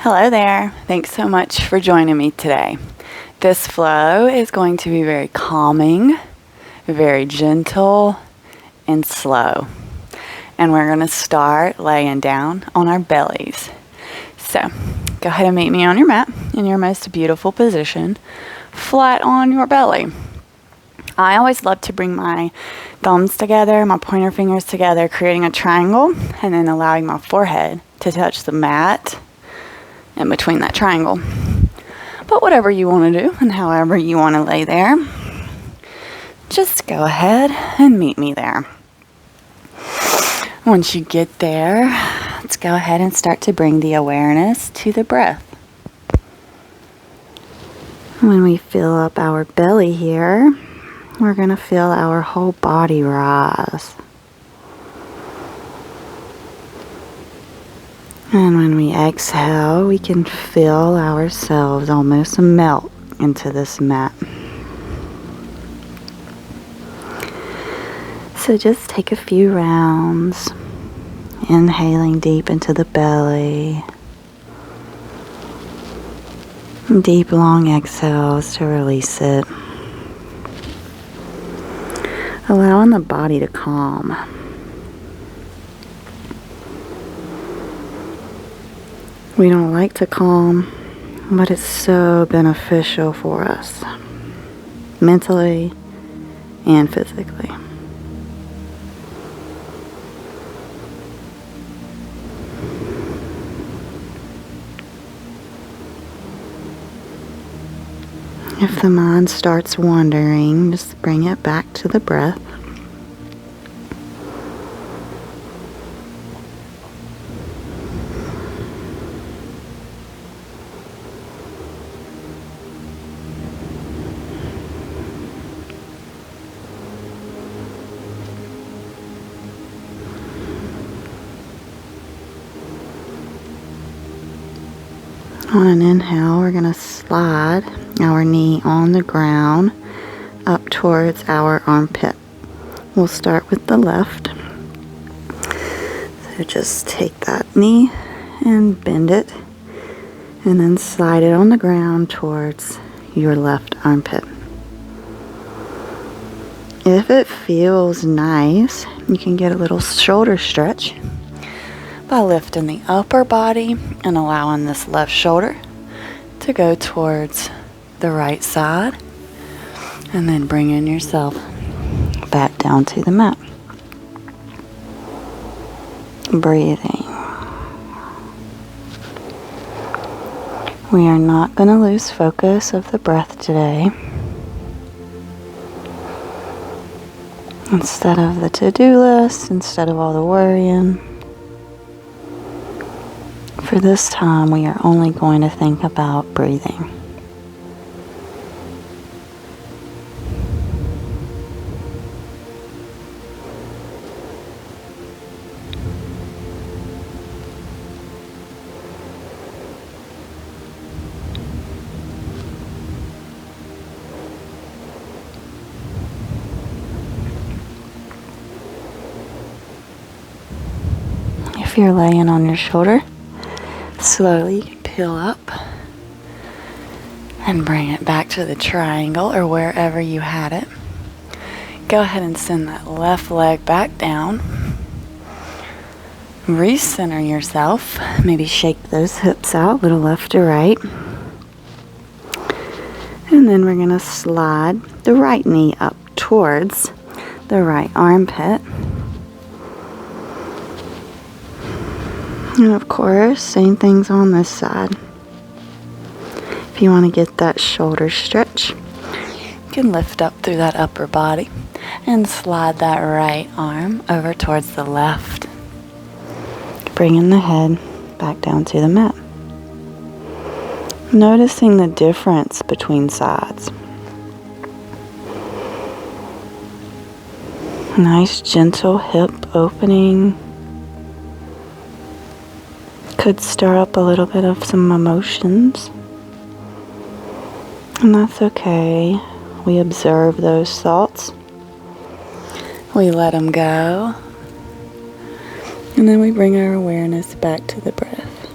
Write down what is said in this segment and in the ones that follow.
Hello there. Thanks so much for joining me today. This flow is going to be very calming, very gentle, and slow. And we're going to start laying down on our bellies. So, go ahead and meet me on your mat in your most beautiful position, flat on your belly. I always love to bring my thumbs together, my pointer fingers together, creating a triangle, and then allowing my forehead to touch the mat in between that triangle. But whatever you want to do and however you want to lay there, just go ahead and meet me there. Once you get there, let's go ahead and start to bring the awareness to the breath. When we fill up our belly here, we're going to feel our whole body rise. And when we exhale, we can feel ourselves almost melt into this mat. So just take a few rounds, inhaling deep into the belly. Deep, long exhales to release it. Allowing the body to calm. We don't like to calm, but it's so beneficial for us, mentally and physically. If the mind starts wandering, just bring it back to the breath. On an inhale, we're going to slide our knee on the ground up towards our armpit. We'll start with the left. So just take that knee and bend it, and then slide it on the ground towards your left armpit. If it feels nice, you can get a little shoulder stretch by lifting the upper body and allowing this left shoulder to go towards the right side, and then bringing yourself back down to the mat. Breathing. We are not going to lose focus of the breath today. Instead of the to-do list, instead of all the worrying, for this time, we are only going to think about breathing. If you're laying on your shoulder, slowly peel up and bring it back to the triangle or wherever you had it. Go ahead and send that left leg back down. Recenter yourself. Maybe shake those hips out, a little left to right. And then we're going to slide the right knee up towards the right armpit. And of course, same things on this side. If you want to get that shoulder stretch, you can lift up through that upper body and slide that right arm over towards the left. Bringing the head back down to the mat. Noticing the difference between sides. Nice gentle hip opening. Could stir up a little bit of some emotions, and that's okay. We observe those thoughts, we let them go, and then we bring our awareness back to the breath.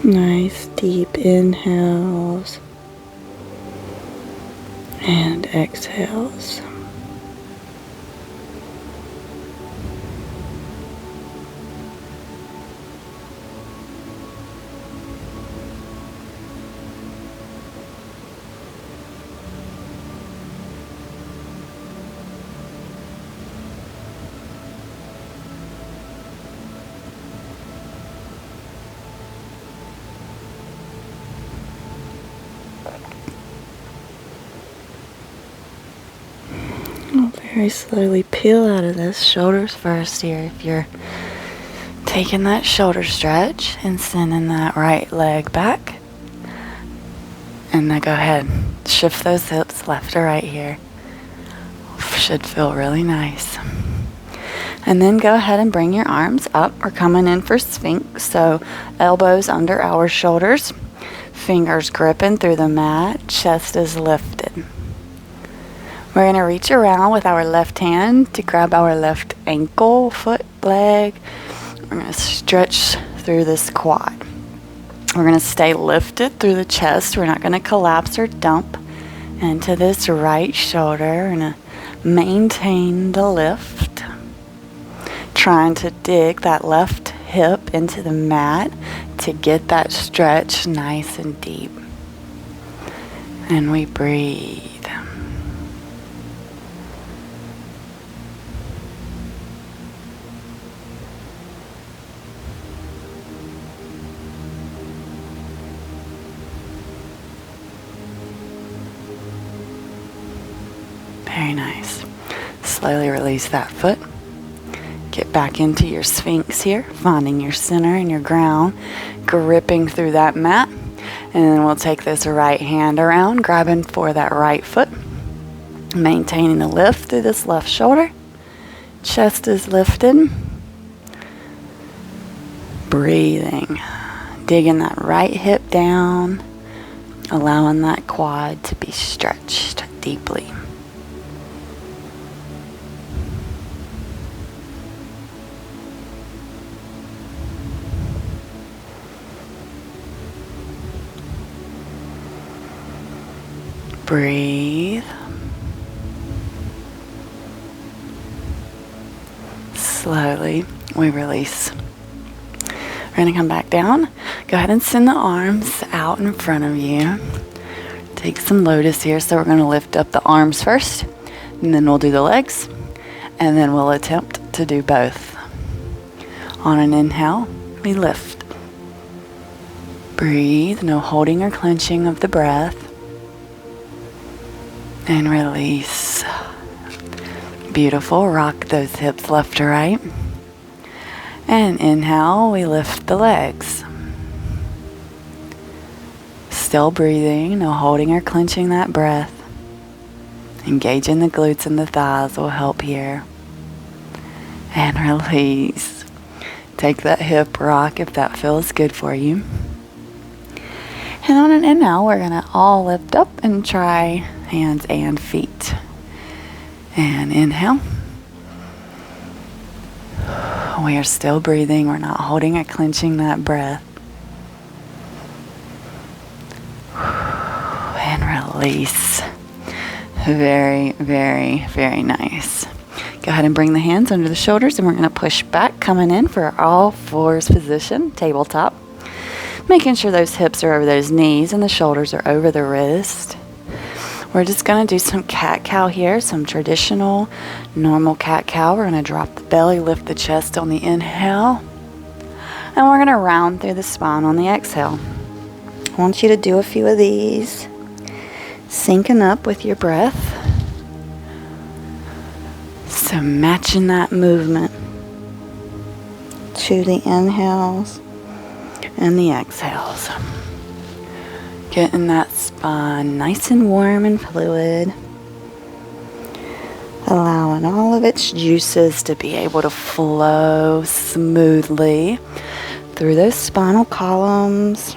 Nice deep inhales and exhales. Very slowly peel out of this. Shoulders first here. If you're taking that shoulder stretch and sending that right leg back. And now go ahead. Shift those hips left or right here. Should feel really nice. And then go ahead and bring your arms up. We're coming in for Sphinx. So elbows under our shoulders. Fingers gripping through the mat. Chest is lifted. We're going to reach around with our left hand to grab our left ankle, foot, leg. We're going to stretch through this quad. We're going to stay lifted through the chest. We're not going to collapse or dump into this right shoulder. We're going to maintain the lift. Trying to dig that left hip into the mat to get that stretch nice and deep. And we breathe. Very nice. Slowly release that foot. Get back into your Sphinx here, finding your center and your ground, gripping through that mat. And then we'll take this right hand around, grabbing for that right foot, maintaining the lift through this left shoulder. Chest is lifted. Breathing. Digging that right hip down, allowing that quad to be stretched deeply. Breathe. Slowly, we release. We're going to come back down. Go ahead and send the arms out in front of you. Take some lotus here. So we're going to lift up the arms first, and then we'll do the legs, and then we'll attempt to do both. On an inhale, we lift. Breathe, no holding or clenching of the breath. And release. Beautiful. Rock those hips left to right. And inhale, we lift the legs. Still breathing, no holding or clenching that breath. Engaging the glutes and the thighs will help here. And release. Take that hip rock if that feels good for you. And on an inhale, we're going to all lift up and try hands and feet. And inhale. We are still breathing. We're not holding or clenching that breath. And release. Very, very, very nice. Go ahead and bring the hands under the shoulders, and we're going to push back, coming in for our all fours position, tabletop. Making sure those hips are over those knees and the shoulders are over the wrist. We're just going to do some cat-cow here, some traditional, normal cat-cow. We're going to drop the belly, lift the chest on the inhale. And we're going to round through the spine on the exhale. I want you to do a few of these, syncing up with your breath. So matching that movement to the inhales and the exhales. Getting that spine nice and warm and fluid. Allowing all of its juices to be able to flow smoothly through those spinal columns.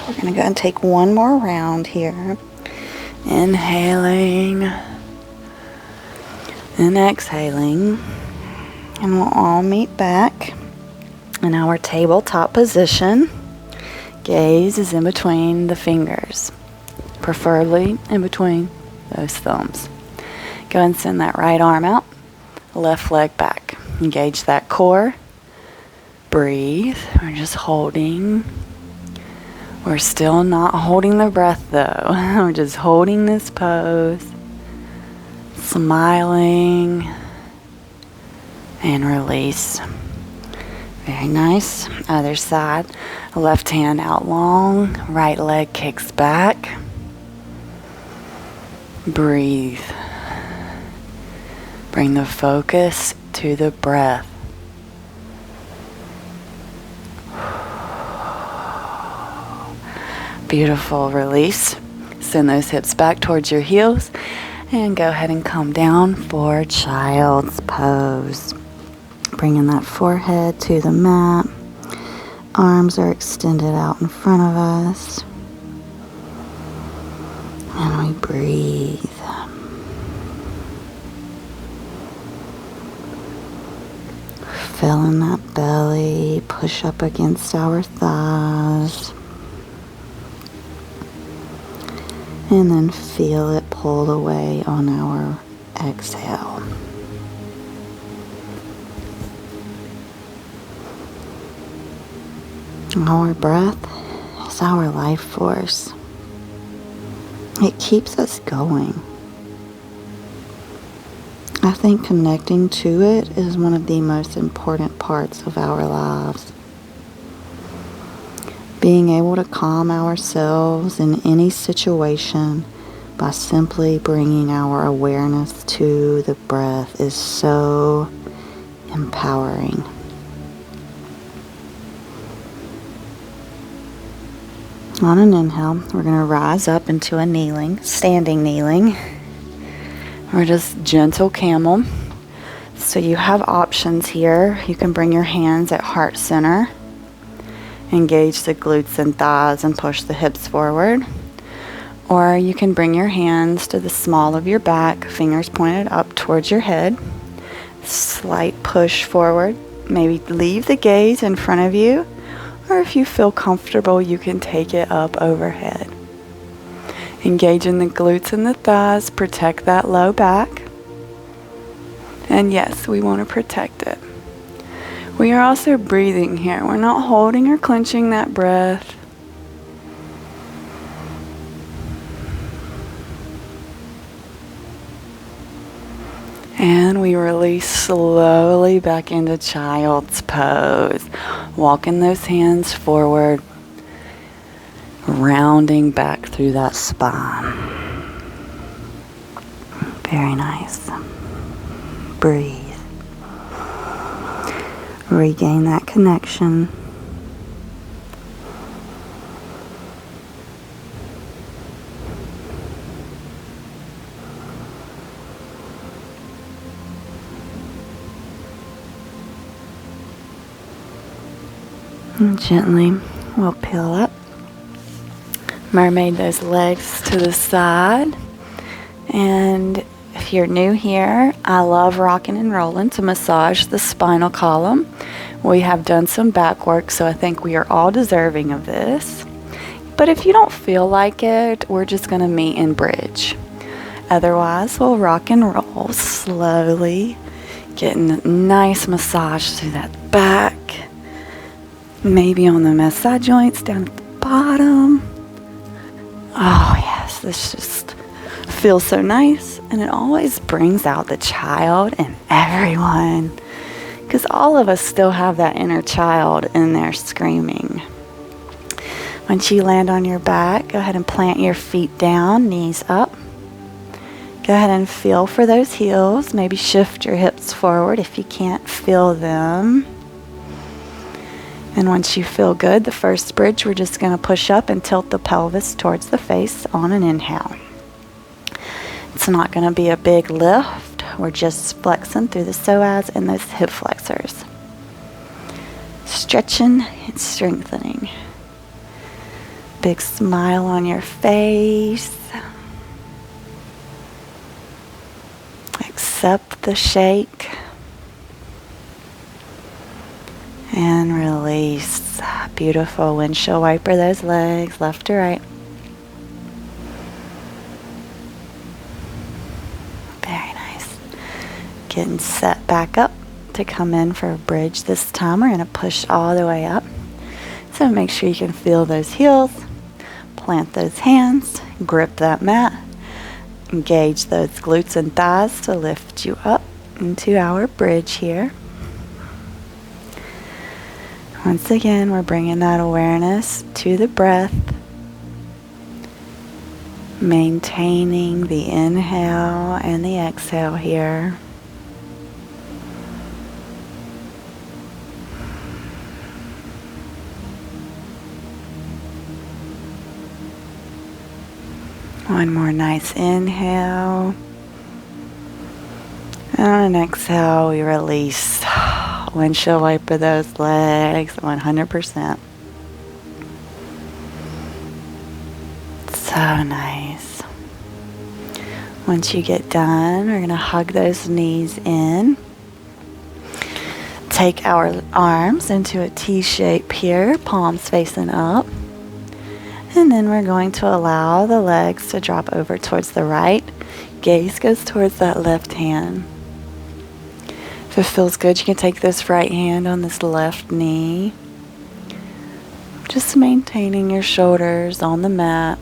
We're going to go and take one more round here. Inhaling. And exhaling. And we'll all meet back in our tabletop position. Gaze is in between the fingers, preferably in between those thumbs. Go and send that right arm out, left leg back. Engage that core. Breathe. We're just holding. We're still not holding the breath though. We're just holding this pose. Smiling. And release. Very nice. Other side. Left hand out long. Right leg kicks back. Breathe. Bring the focus to the breath. Beautiful. Release. Send those hips back towards your heels. And go ahead and come down for child's pose. Bringing that forehead to the mat. Arms are extended out in front of us. And we breathe. Fill in that belly. Push up against our thighs. And then feel it pull away on our exhale. Our breath is our life force. It keeps us going. I think connecting to it is one of the most important parts of our lives. Being able to calm ourselves in any situation by simply bringing our awareness to the breath is so empowering. On an inhale, we're going to rise up into a kneeling, standing kneeling. Or just gentle camel. So you have options here. You can bring your hands at heart center. Engage the glutes and thighs and push the hips forward. Or you can bring your hands to the small of your back, fingers pointed up towards your head. Slight push forward. Maybe leave the gaze in front of you. Or if you feel comfortable, you can take it up overhead. Engage in the glutes and the thighs. Protect that low back. And yes, we want to protect it. We are also breathing here. We're not holding or clenching that breath. And we release slowly back into child's pose. Walking those hands forward. Rounding back through that spine. Very nice. Breathe. Regain that connection. And gently we'll peel up. Mermaid those legs to the side. And if you're new here, I love rocking and rolling to massage the spinal column. We have done some back work, so I think we are all deserving of this. But if you don't feel like it, we're just going to meet in bridge. Otherwise, we'll rock and roll slowly, getting a nice massage through that back. Maybe on the massage joints down at the bottom. Oh yes, this just feels so nice, and it always brings out the child in everyone, because all of us still have that inner child in there screaming. Once you land on your back, go ahead and plant your feet down, knees up. Go ahead and feel for those heels. Maybe shift your hips forward if you can't feel them. And once you feel good, the first bridge, we're just going to push up and tilt the pelvis towards the face on an inhale. It's not going to be a big lift. We're just flexing through the psoas and those hip flexors. Stretching and strengthening. Big smile on your face. Exhale. accept the shake and release. Beautiful. Windshield wiper those legs, left to right. Very nice. Getting set back up to come in for a bridge this time. We're going to push all the way up. So make sure you can feel those heels. Plant those hands. Grip that mat. Engage those glutes and thighs to lift you up into our bridge here. Once again, we're bringing that awareness to the breath, maintaining the inhale and the exhale here. One more nice inhale. And on an exhale, we release. Windshield wiper those legs 100%. So nice. Once you get done, we're going to hug those knees in. Take our arms into a T shape here, palms facing up. And then we're going to allow the legs to drop over towards the right. Gaze goes towards that left hand. If it feels good, you can take this right hand on this left knee. Just maintaining your shoulders on the mat.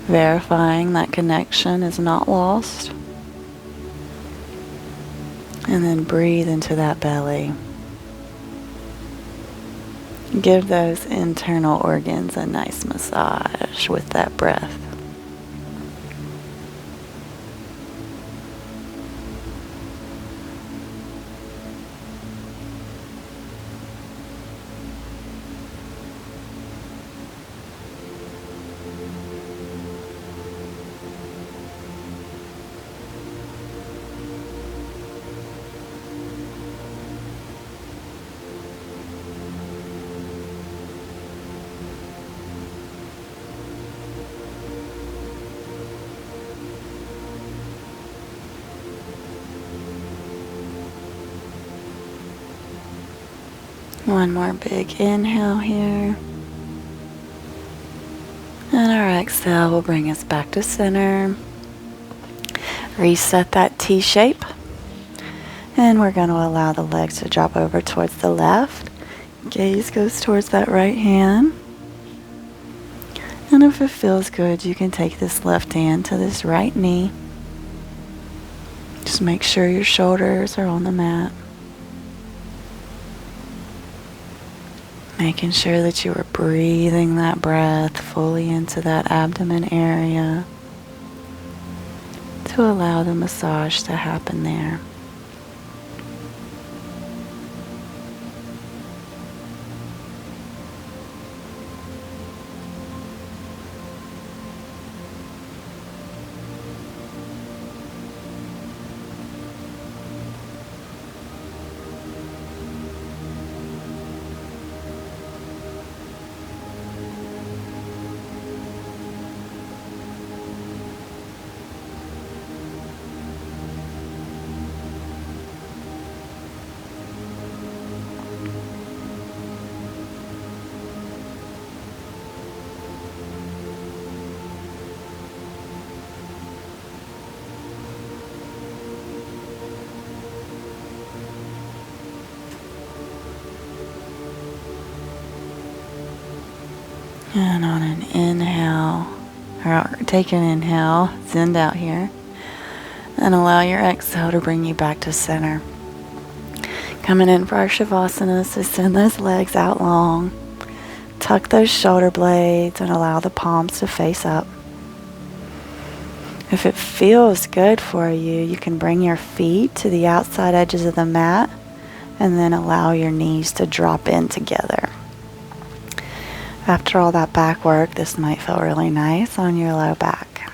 Verifying that connection is not lost. And then breathe into that belly. Give those internal organs a nice massage with that breath. One more big inhale here. And our exhale will bring us back to center. Reset that T shape. And we're going to allow the legs to drop over towards the left. Gaze goes towards that right hand. And if it feels good, you can take this left hand to this right knee. Just make sure your shoulders are on the mat. Making sure that you are breathing that breath fully into that abdomen area to allow the massage to happen there. And on an inhale, or take an inhale, send out here, and allow your exhale to bring you back to center. Coming in for our Savasana, so send those legs out long, tuck those shoulder blades, and allow the palms to face up. If it feels good for you, you can bring your feet to the outside edges of the mat, and then allow your knees to drop in together. After all that back work, this might feel really nice on your low back.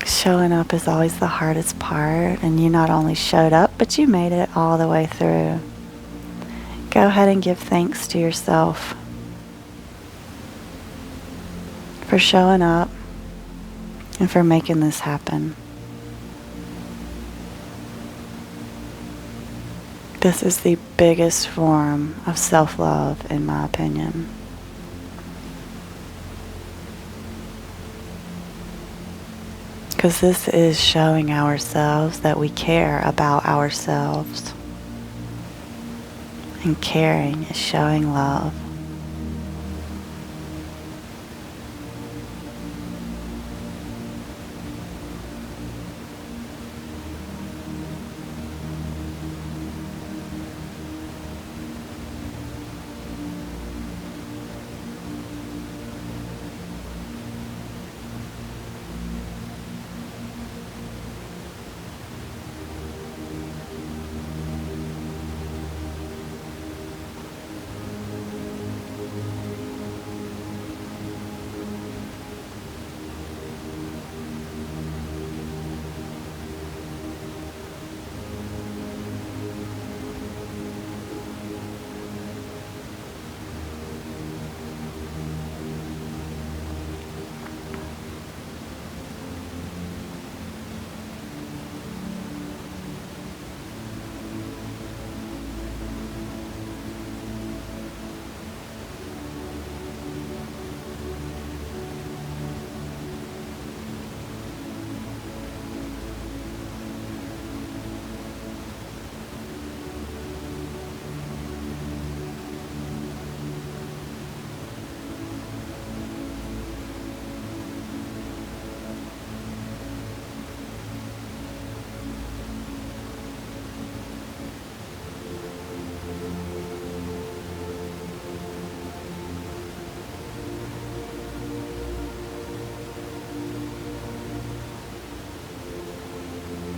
Showing up is always the hardest part, and you not only showed up, but you made it all the way through. Go ahead and give thanks to yourself for showing up, and for making this happen. This is the biggest form of self-love, in my opinion. Because this is showing ourselves that we care about ourselves. And caring is showing love.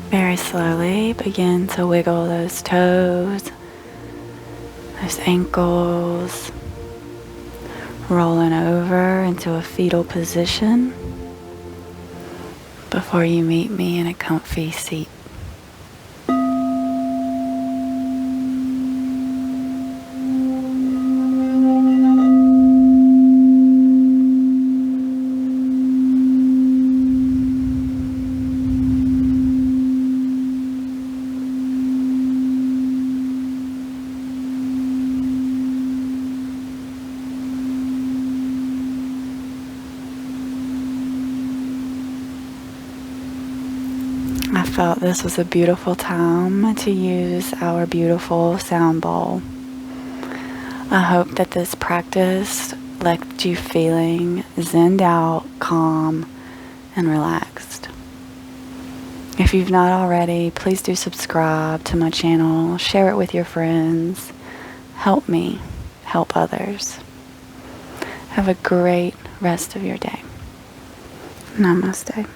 Very slowly begin to wiggle those toes, those ankles, rolling over into a fetal position before you meet me in a comfy seat. I felt this was a beautiful time to use our beautiful sound bowl. I hope that this practice left you feeling zenned out, calm, and relaxed. If you've not already, please do subscribe to my channel, share it with your friends. Help me help others. Have a great rest of your day. Namaste.